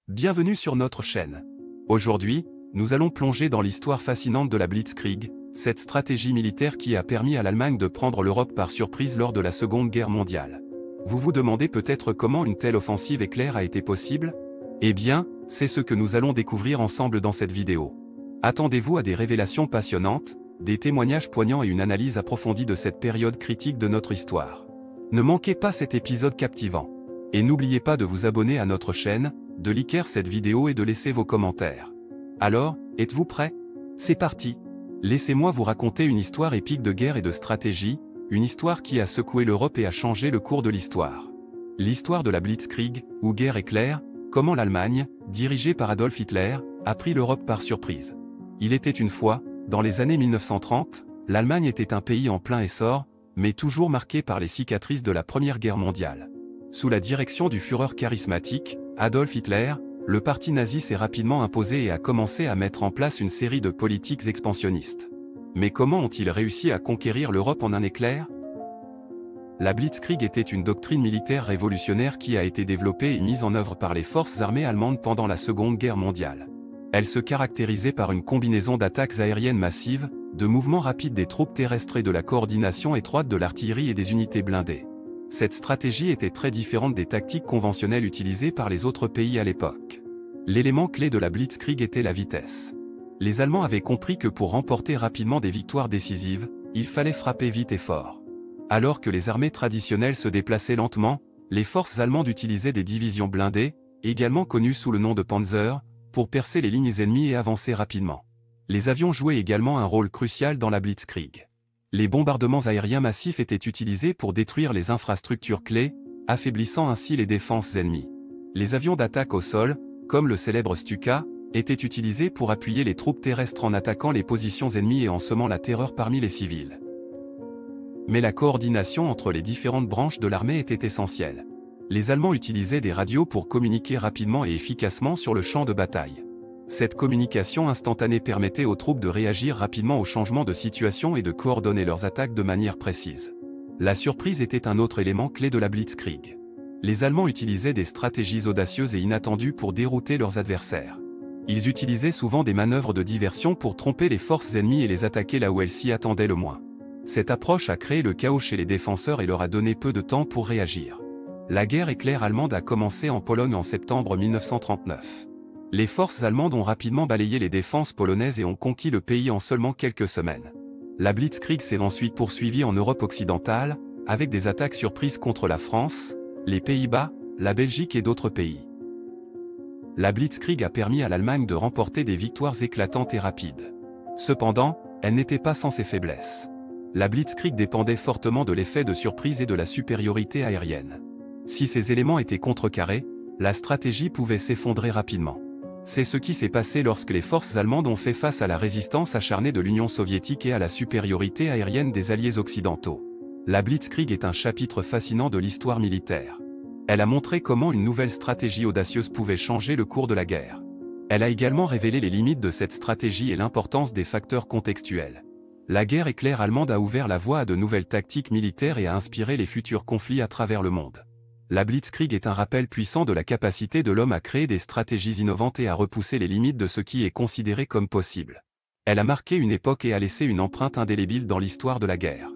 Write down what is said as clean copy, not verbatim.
Bienvenue sur notre chaîne. Aujourd'hui, nous allons plonger dans l'histoire fascinante de la Blitzkrieg, cette stratégie militaire qui a permis à l'Allemagne de prendre l'Europe par surprise lors de la Seconde Guerre mondiale. Vous vous demandez peut-être comment une telle offensive éclair a été possible? Eh bien, c'est ce que nous allons découvrir ensemble dans cette vidéo. Attendez-vous à des révélations passionnantes, des témoignages poignants et une analyse approfondie de cette période critique de notre histoire. Ne manquez pas cet épisode captivant. Et n'oubliez pas de vous abonner à notre chaîne, de liker cette vidéo et de laisser vos commentaires. Alors, êtes-vous prêts? C'est parti! Laissez-moi vous raconter une histoire épique de guerre et de stratégie, une histoire qui a secoué l'Europe et a changé le cours de l'histoire. L'histoire de la Blitzkrieg, ou guerre éclair, comment l'Allemagne, dirigée par Adolf Hitler, a pris l'Europe par surprise. Il était une fois, dans les années 1930, l'Allemagne était un pays en plein essor, mais toujours marqué par les cicatrices de la Première Guerre mondiale. Sous la direction du Führer charismatique, Adolf Hitler, le parti nazi s'est rapidement imposé et a commencé à mettre en place une série de politiques expansionnistes. Mais comment ont-ils réussi à conquérir l'Europe en un éclair? La Blitzkrieg était une doctrine militaire révolutionnaire qui a été développée et mise en œuvre par les forces armées allemandes pendant la Seconde Guerre mondiale. Elle se caractérisait par une combinaison d'attaques aériennes massives, de mouvements rapides des troupes terrestres et de la coordination étroite de l'artillerie et des unités blindées. Cette stratégie était très différente des tactiques conventionnelles utilisées par les autres pays à l'époque. L'élément clé de la Blitzkrieg était la vitesse. Les Allemands avaient compris que pour remporter rapidement des victoires décisives, il fallait frapper vite et fort. Alors que les armées traditionnelles se déplaçaient lentement, les forces allemandes utilisaient des divisions blindées, également connues sous le nom de Panzer, pour percer les lignes ennemies et avancer rapidement. Les avions jouaient également un rôle crucial dans la Blitzkrieg. Les bombardements aériens massifs étaient utilisés pour détruire les infrastructures clés, affaiblissant ainsi les défenses ennemies. Les avions d'attaque au sol, comme le célèbre Stuka, étaient utilisés pour appuyer les troupes terrestres en attaquant les positions ennemies et en semant la terreur parmi les civils. Mais la coordination entre les différentes branches de l'armée était essentielle. Les Allemands utilisaient des radios pour communiquer rapidement et efficacement sur le champ de bataille. Cette communication instantanée permettait aux troupes de réagir rapidement aux changements de situation et de coordonner leurs attaques de manière précise. La surprise était un autre élément clé de la Blitzkrieg. Les Allemands utilisaient des stratégies audacieuses et inattendues pour dérouter leurs adversaires. Ils utilisaient souvent des manœuvres de diversion pour tromper les forces ennemies et les attaquer là où elles s'y attendaient le moins. Cette approche a créé le chaos chez les défenseurs et leur a donné peu de temps pour réagir. La guerre éclair allemande a commencé en Pologne en septembre 1939. Les forces allemandes ont rapidement balayé les défenses polonaises et ont conquis le pays en seulement quelques semaines. La Blitzkrieg s'est ensuite poursuivie en Europe occidentale, avec des attaques surprises contre la France, les Pays-Bas, la Belgique et d'autres pays. La Blitzkrieg a permis à l'Allemagne de remporter des victoires éclatantes et rapides. Cependant, elle n'était pas sans ses faiblesses. La Blitzkrieg dépendait fortement de l'effet de surprise et de la supériorité aérienne. Si ces éléments étaient contrecarrés, la stratégie pouvait s'effondrer rapidement. C'est ce qui s'est passé lorsque les forces allemandes ont fait face à la résistance acharnée de l'Union soviétique et à la supériorité aérienne des alliés occidentaux. La Blitzkrieg est un chapitre fascinant de l'histoire militaire. Elle a montré comment une nouvelle stratégie audacieuse pouvait changer le cours de la guerre. Elle a également révélé les limites de cette stratégie et l'importance des facteurs contextuels. La guerre éclair allemande a ouvert la voie à de nouvelles tactiques militaires et a inspiré les futurs conflits à travers le monde. La Blitzkrieg est un rappel puissant de la capacité de l'homme à créer des stratégies innovantes et à repousser les limites de ce qui est considéré comme possible. Elle a marqué une époque et a laissé une empreinte indélébile dans l'histoire de la guerre.